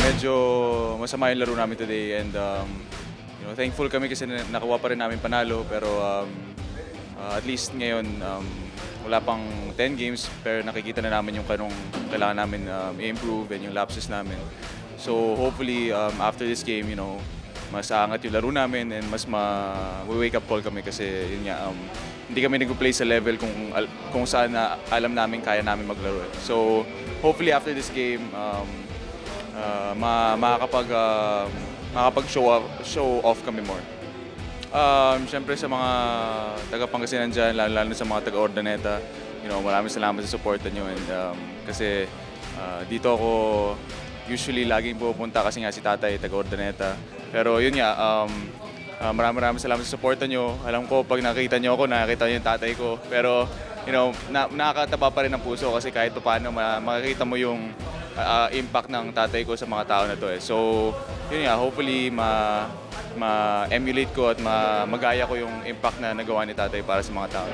Medyo masama yung laro namin today and thankful kami kasi nakuha pa rin namin panalo pero at least ngayon wala pang 10 games pero nakikita na namin yung kanong kailangan namin i-improve and yung lapses namin. So hopefully after this game, mas aangat yung laro namin and mas wake up call kami kasi yun nga, hindi kami nag-play sa level kung saan alam namin kaya namin maglaro. So hopefully after this game, makakapag-show off kami more. Siyempre sa mga taga-Pangasinan dyan, lalo sa mga taga-Ordaneta, maraming salamat sa suporta nyo and kasi dito ako usually laging pupunta kasi nga si tatay taga-Ordaneta. Pero yun nga, maraming salamat sa suporta nyo. Alam ko pag nakita nyo ako, nakita nyo yung tatay ko. Pero nakakataba pa rin ang puso kasi kahit paano makikita mo yung impact ng tatay ko sa mga tao na to eh. So, yun nga, hopefully ma-emulate ko at magaya ko yung impact na nagawa ni tatay para sa mga tao.